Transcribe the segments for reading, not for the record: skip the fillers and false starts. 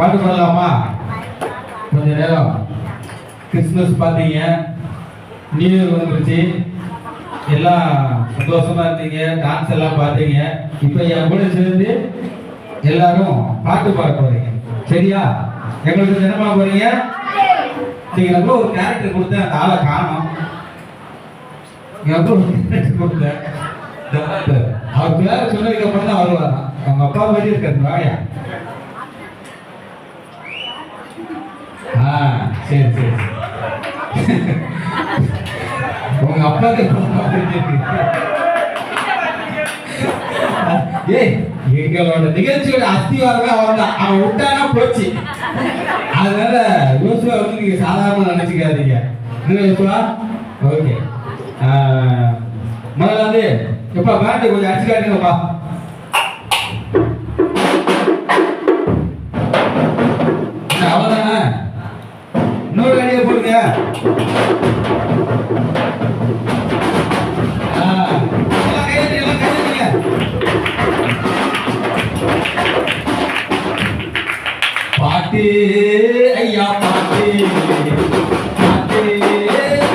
பாட்டு பாடலாமா? கொஞ்ச நேரம் கிறிஸ்துமஸ் பார்த்தீங்க, நியூ இயர் வந்துருச்சு, எல்லாம் சந்தோஷமா இருந்தீங்க, டான்ஸ் எல்லாம் பார்த்தீங்க. இப்போ என் கூட சேர்ந்து எல்லாரும் பாட்டு பாட போறீங்க, சரியா? எங்களுக்கு தினமா போறீங்க. நீங்க ரொம்ப ஒரு கேரக்டர் கொடுத்தேன், அந்த ஆளை காணும். ஒரு கேரக்டர் கொடுத்தேன், அவர் பேர சொன்னதுக்கு அப்புறம் தான் வருவாராம். அவங்க அப்பா மாதிரி இருக்காரு வாயா. சரி சரி, உங்க அப்பாவுக்கு எங்களோட நிகழ்ச்சியோட அஸ்திவாரமே அவன் தான். அவன் விட்டானா போச்சு. அதனால யோசுவா வந்து நீங்க சாதாரண நினைச்சுக்காதீங்க. யோசுவா ஓகே. முதல்ல வந்து எப்பா பேண்ட் கொஞ்சம் அடிச்சு காட்டுங்கப்பா. அவ்வளவுதானே? இன்னொரு அடியை போடுங்க. பாட்டு ஐயா பாட்டு, பாட்டு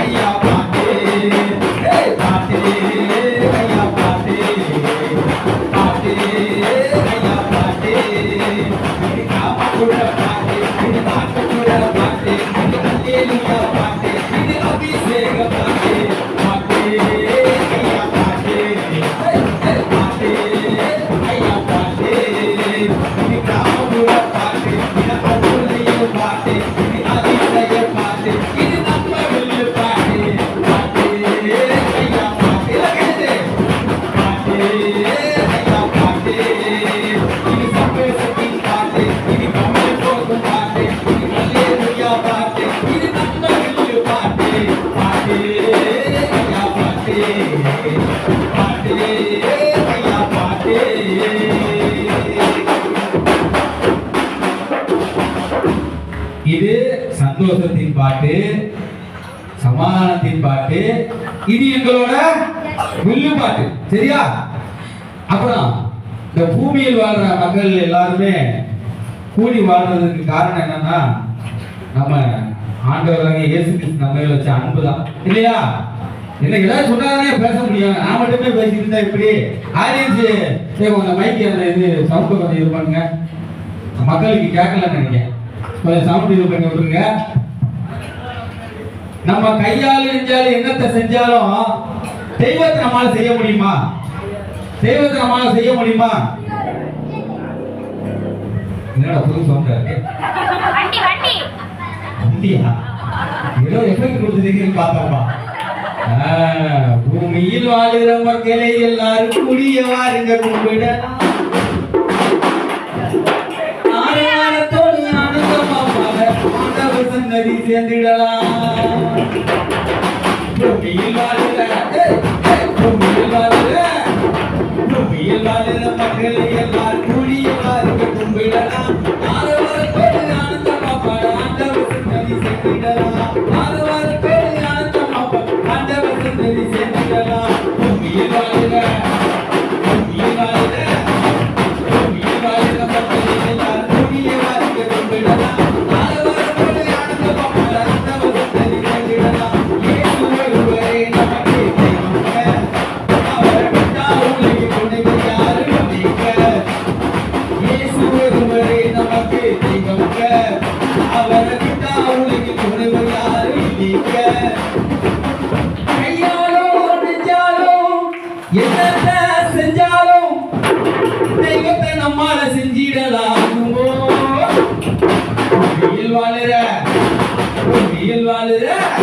ஐயா பாட்டு, பாட்டு ஐயா பாட்டு, பாட்டு ஐயா பாட்டு, இது காமக்குள்ள பாட்டு, இது பாட்டுக்குள்ள பாட்டு, இது அல்லேலூயா பாட்டு, இது அபிஷேக பாட்டு, பாட்டு ஐயா பாட்டு, பாட்டு ஐயா பாட்டு, இது காமக்குள்ள பாட்டு, இது அல்லேலூயா பாட்டு, இது அதிசய பாட்டு, இது நம்ம வெள்ளு பாட்டு, பாட்டு ஐயா பாட்டு, பாட்டு ஐயா பாட்டு, இது சப்பேசத்தின் பாட்டு, இது கம்மல் போகும் பாட்டு, இது அல்லேலூயா பாட்டு, இது நம்ம வெள்ளு பாட்டு, பாட்டு ஐயா பாட்டு, பாட்டு ஐயா பாட்டு. இது சந்தோஷத்தின் பாட்டு, சமாதானத்தின் பாட்டு, இது எங்களோட வில்லு பாட்டு, சரியா? அப்புறம் இந்த பூமியில் வாழ்ற மக்கள் எல்லாருமே கூடி வாழ்றதுக்கு காரணம் என்னன்னா, நம்ம ஆண்டவராகிய இயேசு கிறிஸ்து நம்ம மேல வச்ச அன்பு தான், இல்லையா? என்ன ஏதாவது சொன்னாதானே பேச முடியும். நான் மட்டுமே பேசிட்டு இருந்தா இப்படி ஆடியன்ஸ் உங்க மைக்கு அந்த இது சவுண்ட் கொஞ்சம் இது பண்ணுங்க, மக்களுக்கு கேட்கல நினைக்கிறேன். கொஞ்சம் சவுண்ட் இது பண்ணி விட்டுருங்க. நம்ம கையால் நெஞ்சாலும் என்னத்தை செஞ்சாலும் தெய்வத்தை நம்மால செய்ய முடியுமா? தெய்வத்தை நம்மால செய்ய முடியுமா? என்னடா புது சவுண்ட் இருக்கு? வண்டியா? ஏதோ எஃபெக்ட் கொடுத்துருக்கீங்கன்னு பார்த்தோம்பா. பூமியில் வாழுகிற மக்களை எல்லாரும் கூடிய வாருங்க கும்பிடலாம். ஆரவாரத்தோடு ஆனந்தமாக ஆண்டவர் சன்னதி சேர்ந்திடலாம். பூமியில் வாழுகிற மக்களை எல்லாரும் கூடிய வாருங்க கும்பிடலாம். ஆரவாரத்தோடு ஆனந்தமாக ஆண்டவர் சன்னதி சேர்ந்திடலாம். ஆரவாரத்தோடு ஆனந்தமாக ஆண்டவர் சன்னதி சேர்ந்திடலாம். பூமியில் வாழுகிற என்னத்த செஞ்சாலும் தெய்வத்தை நம்மால செஞ்சிடலாம். பூமியில் வாழுற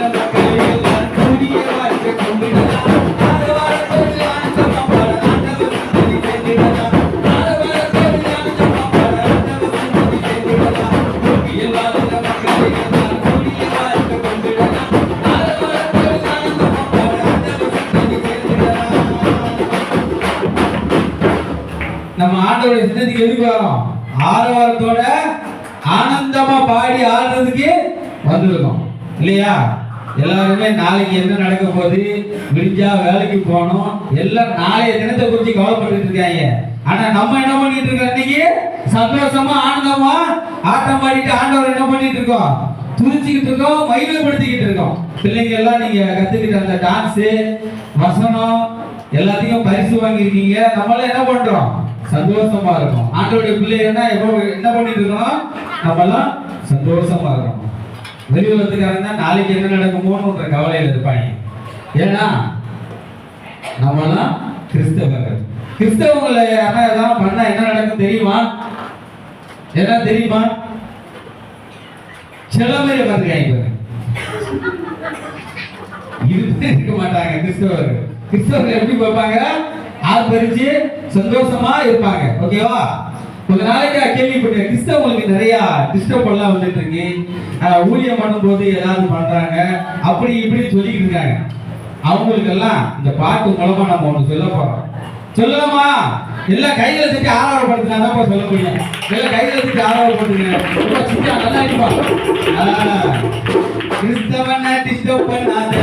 மக்களை எல்லாம் கூடிய வாழ்க்கை கொண்டிடலாம். ஆரவாரத்தோடு ஆனந்தமாக ஆண்டவர் சன்னதி சேர்ந்திடலாம். ஆரவாரத்தோடு ஆனந்தமாக ஆண்டவர் சன்னதி சேர்ந்திடலாம். பூமியில் வாழுற மக்களை எல்லாம் கூடிய வாழ்க்கை கொண்டிடலாம். ஆரவாரத்தோடு ஆனந்தமாக ஆண்டவர் சன்னதி சேர்ந்திடலாம். நம்ம ஆண்டவருடைய சன்னதிக்கு எதுக்கு வரோம்? ஆரவாரத்தோட ஆனந்தமா பாடி ஆடுறதுக்கு வந்திருக்கோம், இல்லையா? எல்லாருமே நாளைக்கு என்ன நடக்க போகுது, விடிஞ்சா வேலைக்கு போகணும், எல்லாம் நாளைய தினத்தை குறித்து கவலைப்பட்டு இருக்காங்க. ஆனா நம்ம என்ன பண்ணிட்டு இருக்கோம் இன்னைக்கு? சந்தோஷமா ஆனந்தமா ஆட்டம் பாடிட்டு ஆண்டவர் என்ன பண்ணிட்டு இருக்கோம்? துதிச்சுக்கிட்டு இருக்கோம், மகிமைப்படுத்திக்கிட்டு இருக்கோம். பிள்ளைங்க எல்லாம் நீங்க கத்துக்கிட்ட அந்த டான்ஸ், வசனம் எல்லாத்தையும் பரிசு வாங்கியிருக்கீங்க. நம்மளாம் என்ன பண்றோம்? சந்தோஷமா இருக்கும். ஆண்டவருடைய பிள்ளைங்கன்னா என்ன பண்ணிட்டு இருக்கோம்? நம்மளாம் சந்தோஷமா இருக்கணும். வெளி உலகத்துக்காரங்க நாளைக்கு என்ன நடக்குமோன்ற கவலையில் இருப்பாங்க. ஏன்னா நம்மளாம் கிறிஸ்தவர்கள். கிறிஸ்தவங்களை யாரா ஏதாவது பண்ணா என்ன நடக்கும் தெரியுமா? என்ன தெரியுமா? சில பேர் பார்த்துக்காங்க இருக்க மாட்டாங்க. கிறிஸ்தவர்கள் எப்படி பார்ப்பாங்க? ஆர்ப்பரிச்சு சந்தோஷமா இருப்பாங்க. ஓகேவா? கொஞ்ச நாளைக்கு கேள்விப்பட்டேன், கிறிஸ்தவங்களுக்கு நிறைய டிஸ்டர்ப் எல்லாம் வந்துட்டு இருக்கு. ஊழியம் பண்ணும்போது ஏதாவது பண்றாங்க, அப்படி இப்படி சொல்லிட்டு இருக்காங்க. அவங்களுக்கு எல்லாம் இந்த பாட்டு மூலமா நம்ம ஒண்ணு சொல்ல போறோம். சொல்லலாமா? எல்லாம் கைகளை தட்டி ஆரவாரப்படுத்தினா தான் சொல்ல முடியும். எல்லாம் கைகளை தட்டி ஆரவாரப்படுத்துங்க. நல்லா இருப்பா. கிறிஸ்தவனை டிஸ்டர்ப் பண்ணாத,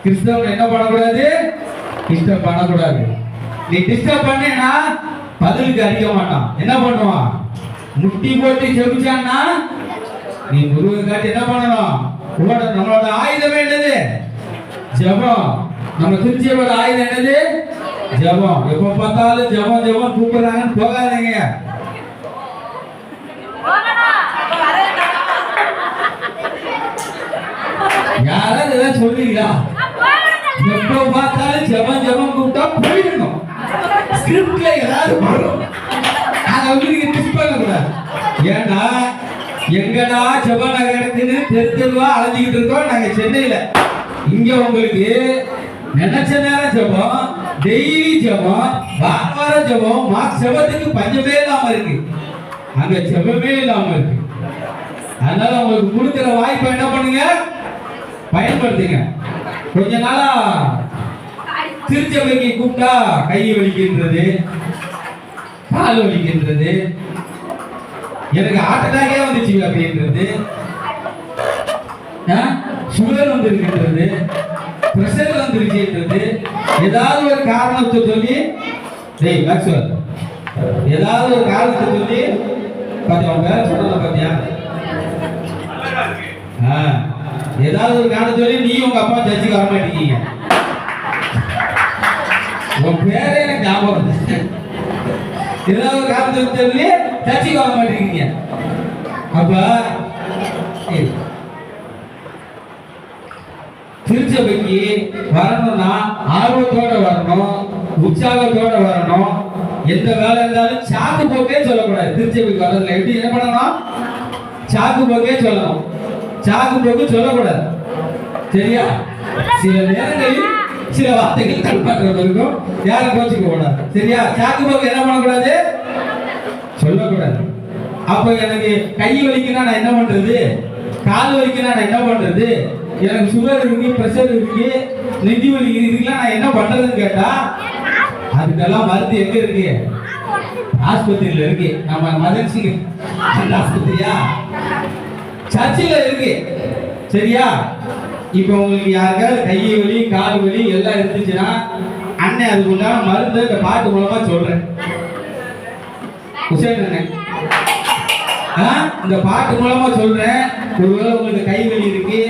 கிறிஸ்தவன் என்ன பண்ணக்கூடாது? டிஸ்டர்ப் பண்ணக்கூடாது. நீ டிஸ்டர்ப் பண்ணேன்னா பதிலுக்கு அடிக்க மாட்டான். என்ன பண்ணுவான்? முட்டி போட்டு செபிச்சான்னா நீ முருகை காட்டி என்ன பண்ணணும்? நம்மளோட ஆயுதமே என்னது? ஜெபம். நம்ம திருச்சியோட ஆயுதம் என்னது? ஜெபம். எப்ப பார்த்தாலும் ஜெபம் ஜெபம் கூப்பிடுறாங்கன்னு போகாதீங்க. யாராவது ஏதாவது சொல்றீங்களா? எப்ப பார்த்தாலும் ஜெபம் ஜெபம் கூப்பிட்டா போயிடணும். ஸ்கிரிப்ட்ல ஏதாவது வரும். அதை வந்து நீங்க மிஸ் பண்ணக்கூடாது. ஏன்னா எங்கடா ஜெப நகரத்துன்னு தெருவா அலைஞ்சிக்கிட்டு இருக்கோம் நாங்க சென்னையில. இங்க உங்களுக்கு நினைச்ச நேரம் ஜெபம், டெய்லி ஜெபம், வார ஜெபம், ஜெபத்துக்கு பஞ்சமே இல்லாம இருக்கு. அங்க ஜெபமே இல்லாம இருக்கு. அதனால உங்களுக்கு கொடுக்கிற வாய்ப்பை என்ன பண்ணுங்க? பயன்படுத்துங்க. கொஞ்ச நாளா திருச்சபைக்கு கூப்பிட்டா கை வலிக்கின்றது, கால் வலிக்கின்றது, எனக்கு ஹார்ட் அட்டாக்கே வந்துச்சு அப்படின்றது, சுகர் வந்துருக்கின்றது, பிரஷர் வந்துருச்சுன்றது, ஏதாவது ஒரு காரணத்தை சொல்லி ஏதாவது ஒரு காரணத்தை சொல்லி பாத்தியா வேற சொல்றத பாத்தியா ஏதாவது ஒரு காரணம் சொல்லி நீ உங்க அப்பா சர்ச்சுக்கு வர மாட்டீங்க. உன் பேரே எனக்கு ஞாபகம். ஏதாவது ஒரு காரணத்தை சொல்லி சர்ச்சுக்கு வர மாட்டேங்கிறீங்க. அப்ப திருச்சபைக்கு வரணும்னா ஆர்வத்தோட வரணும், உற்சாகத்தோட வரணும். எந்த வேலை இருந்தாலும் சாக்கு போக்கே சொல்லக்கூடாது. திருச்சபைக்கு வர்றதுல எப்படி என்ன பண்ணணும்? சாக்கு போக்கே சொல்லணும். சாக்கு போக்கு சொல்லக்கூடாது. சரியா? சில நேரங்களில் சில வார்த்தைகள் தடுப்பாற்றம் இருக்கும். யாரும் கோச்சிக்க கூடாது. சரியா? சாக்கு போக்கு என்ன பண்ணக்கூடாது? சொல்லக்கூடாது. அப்ப எனக்கு கை வலிக்குன்னா நான் என்ன பண்றது, கால் வலிக்குன்னா நான் என்ன பண்றது, எனக்கு சுகர் இருக்கு, பிரஷர் இருக்கு, நெஞ்சு வலி இருக்குலாம் நான் என்ன பண்றதுன்னு கேட்டா அதுக்கெல்லாம் மருந்து எங்க இருக்கு? ஆஸ்பத்திரியில இருக்கு. நம்ம மதன் சிங் அந்த ஆஸ்பத்திரியா, சர்ச்சில் இருக்கு. சரியா? இப்போ உங்களுக்கு யாருக்காவது கை வலி கால் வலி எல்லாம் இருந்துச்சுன்னா அண்ணன் அதுக்கு உண்டான மருந்து இந்த பாட்டு மூலமா சொல்றேன். உசேன் அண்ணன் இந்த பாட்டு மூலமா சொல்றேன். ஒருவேளை உங்களுக்கு கை வலி இருக்கு,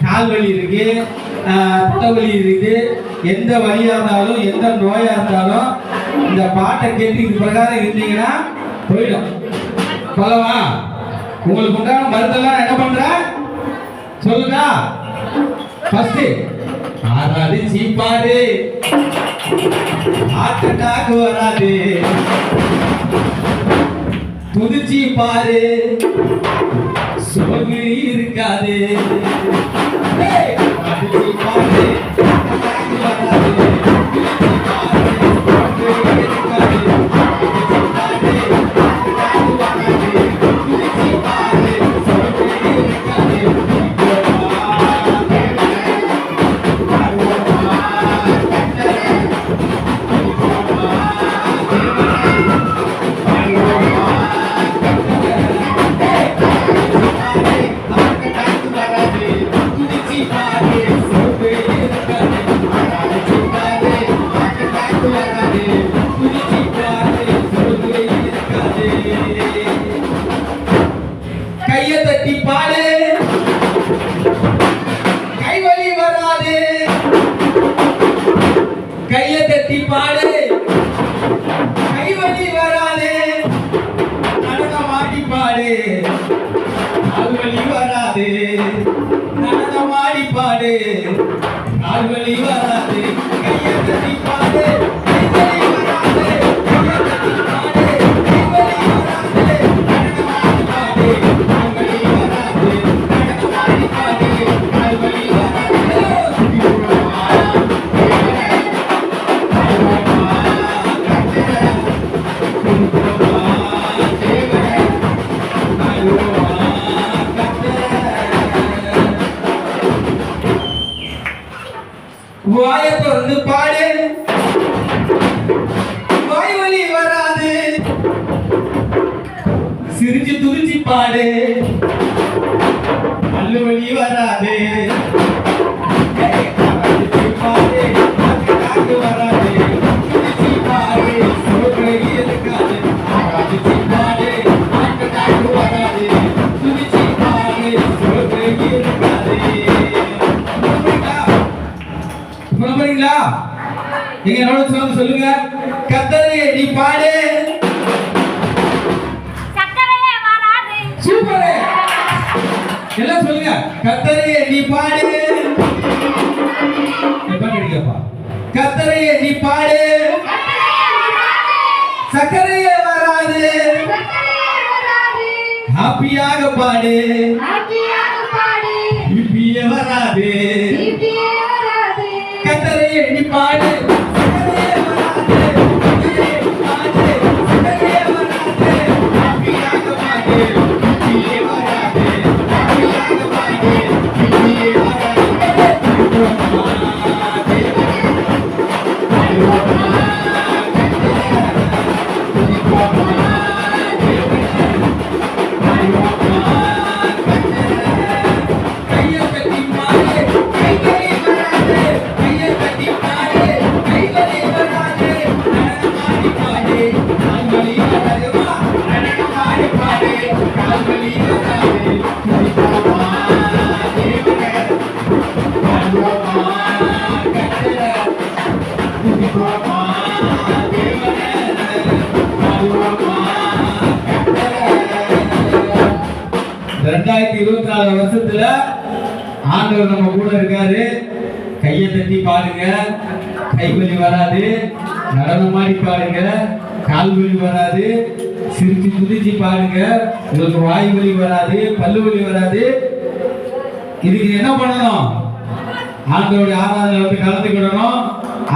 கால் வலி இருக்கு, தலைவலி இருக்கு, எந்த வலியா இருந்தாலும் எந்த நோயா இருந்தாலும் இந்த பாட்டை கேட்டு இது பிரகாரம் இருந்தீங்கன்னா போயிடும். சொல்லவா? உங்களுக்கு உண்டான மருந்தெல்லாம் என்ன பண்ற சொல்லுங்க. ஃபர்ஸ்ட் ஆறாது சீப்பாடு, ஹார்ட் அட்டாக் வராது, துதிச்சி பாரு சோகு இருக்காது. கையை தட்டி பாடு, கைவலி வராது. கையை தட்டி பாடு, கைவலி வராது. நடனம் ஆடி பாடு, கால்வலி வராது. நடனம் ஆடி பாடு, கால்வலி வராது. கையை தட்டி பாடு, கைவலி வராது. கையை தட்டி பாடு, கைவலி வராது. நடனம் ஆடி பாடு, கால்வலி வராது. நடனம் ஆடி பாடு, கால்வலி வாயை திறந்து பாடு, வாய் வலி வராது. சிரிச்சு துதிச்சு பாடு, பல்லு வலி வராது. பாடு, காக்கு வராது. துதிச்சு பாடு, சோறு இருக்காது. பாடு, காக்கு வராது. துதிச்சு பாடு, சோறு இருக்காது. புரியுங்களா? நீங்க என்னோட சேர்ந்து சொல்லுங்க. கர்த்தரே நீ பாடு, சக்கரையே வராது. சூப்பர். எல்லாம் சொல்லுங்க. கர்த்தரே நீ பாடு. எப்ப கேட்கப்பா? கர்த்தரே நீ பாடு, சக்கரையே வராது. ஹாப்பியாக பாடு, ஹாப்பியே வராது. கர்த்தரே நீ பாடு, சக்கரையே வராது. சக்கரையே வராது. ஹாப்பியாக பாடு, ஹாப்பியே வராது. ஹாப்பியாக பாடு, ஹாப்பியே வராது. கையை தட்டி பாடு, கைவலி வராது. கையை தட்டி பாடு, கைவலி வராது. நடனம் ஆடி பாடு, கால்வலி வராது. நடனம் ஆடி பாடு, கால்வலி வராது. துதிப்போமா தேவனே, பாடுவோமா கர்த்தரே. துதிப்போமா தேவனே, பாடுவோமா கர்த்தரே. 2024 வருஷத்துல ஆண்டவர் நம்ம கூட இருக்காரு. கையை தட்டி பாடுங்க, கைவலி வராது. நடனம் ஆடி பாடுங்க, கால்வலி வராது. சிரிச்சு குதிச்சு பாடுங்க, உங்களுக்கு வாய் வலி வராது, பல்லு வலி வராது. இதுக்கு என்ன பண்ணணும்? ஆண்டவருடைய ஆராதனை வந்து கலந்துக்கிடணும்,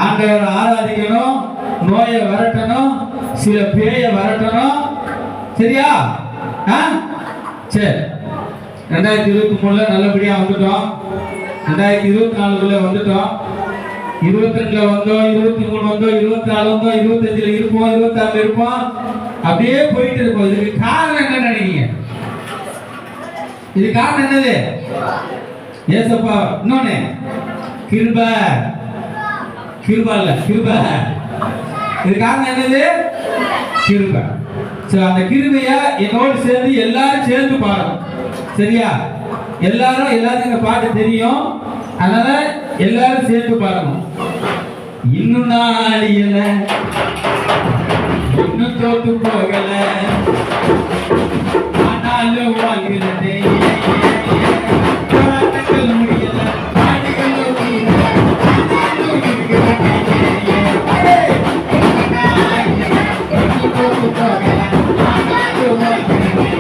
ஆண்டவரை ஆராதிக்கணும், நோயை விரட்டணும், சில பேயை விரட்டணும். சரியா? ஆ சரி 2023 நல்லபடியா வந்துட்டோம் 2024 வந்துட்டோம் 22 வந்தோம் 23 வந்தோம் 24 வந்தோம் 25 இருப்போம் 26 இருப்போம் அப்படியே போயிட்டு இருப்போம் இதுக்கு காரணம் என்ன நினைக்கிறீங்க இது காரணம் என்னது ஏசப்பா இன்னொன்னு கிருபை இல்ல கிருபை இது காரணம் என்னது கிருபை சோ அந்த கிருபைய என்னோடு சேர்ந்து எல்லாரும் சேர்ந்து பாடணும் சரியா எல்லாரும் இந்த பாட்டு தெரியும் அதனால எல்லாரும் சேர்ந்து பாடணும் இன்னும் நாளியல இன்னும் தோத்து போகல ஆனாலும் வாழ்கிறதே போராட்டங்கள் முடியல பாடுகள் முடியல ஆனாலும் இருக்கிறதே இன்னும் தோத்து போகல ஆனாலும் வாழ்கிறதே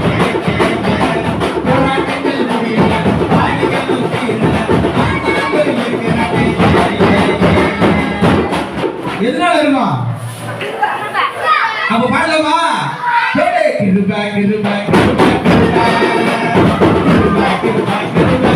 போராட்டங்கள் முடியல பாடுகள் முடியல ஆனாலும் இருக்கிறதே எதனால இருக்கும் அப்ப பாடலாமா கிருபா கிருபா கிருபா கிருபா கிருபா கிருபா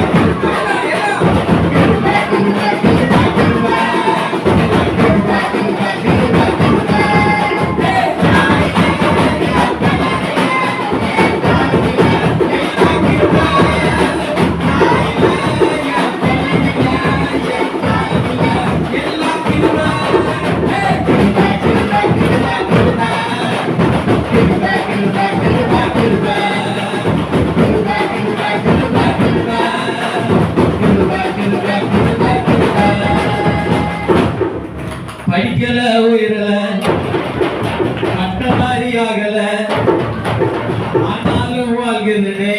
படிக்கல உயரல பட்டதாரி ஆகல ஆனாலும் வாழ்கிறதே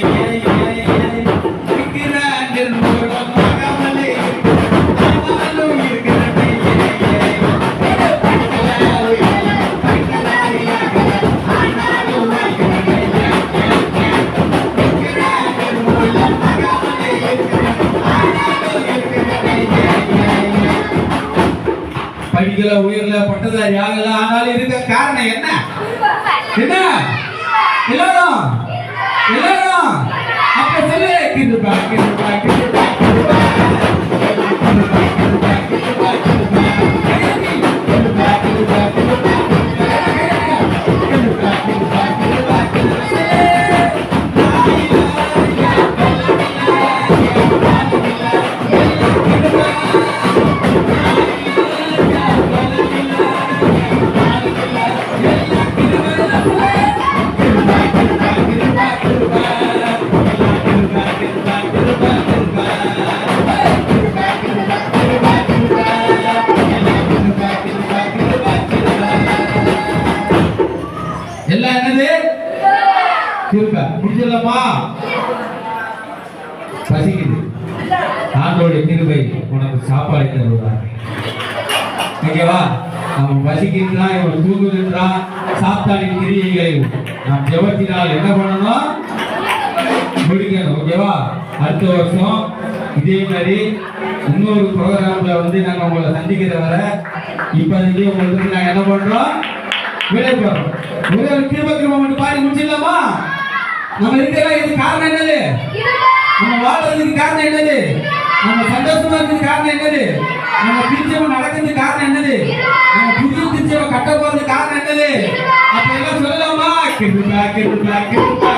படிக்கல உயர்ல பட்டதாரி ஆகல ஆனாலும் இருக்க காரணம் என்ன என்ன எல்லாரும் அப்ப சொல்லு கிருபா கிருபா கிருபா கிருபா எல்லாம் என்னது கிருபை புரிஞ்சலமா பசிக்குது ஆண்டோடைய கிருபை உனக்கு சாப்பாடு தருவார் ஓகேவா அவன் பசிக்கின்றான் இவன் தூங்குகின்றான் சாத்தானின் கிரியைகளை நாம் ஜெபத்தினால் என்ன பண்ணணும் முடிக்கணும் ஓகேவா அடுத்த வருஷம் இதே மாதிரி இன்னொரு ப்ரோக்ராம்ல நாங்க உங்களை சந்திக்கிற வர இப்போதைக்கு உங்களுக்கு நாங்க என்ன பண்றோம் விடைபெறோம் ஒரு கிருபை மட்டும் பாடி முடிச்சிடலாமா நம்ம இருக்கிற இது காரணம் என்னது நம்ம வாழ்றதுக்கு காரணம் என்னது நம்ம சந்தோஷமா இருக்கிறது காரணம் என்னது நம்ம திருச்சபை நடக்கிறதுக்கு காரணம் என்னது நம்ம புதிய திருச்சபை கட்ட போறது காரணம் என்னது அப்ப எல்லாம் சொல்லலாமா கிருபை கிருபை கிருபை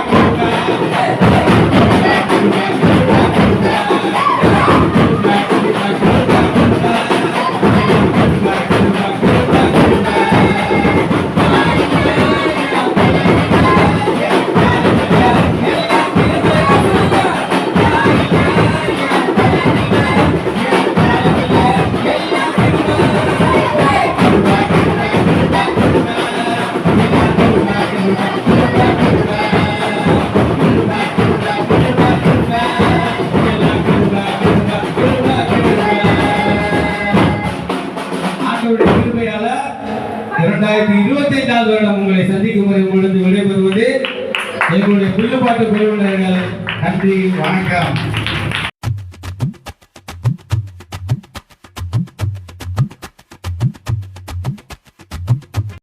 கிருபையால 2025 வருடம் உங்களை சந்திக்கும் முறை பொழுது விடைபெறுவது எங்களுடைய புல்லுப்பாட்டு குழுவினர்கள். நன்றி, வணக்கம்.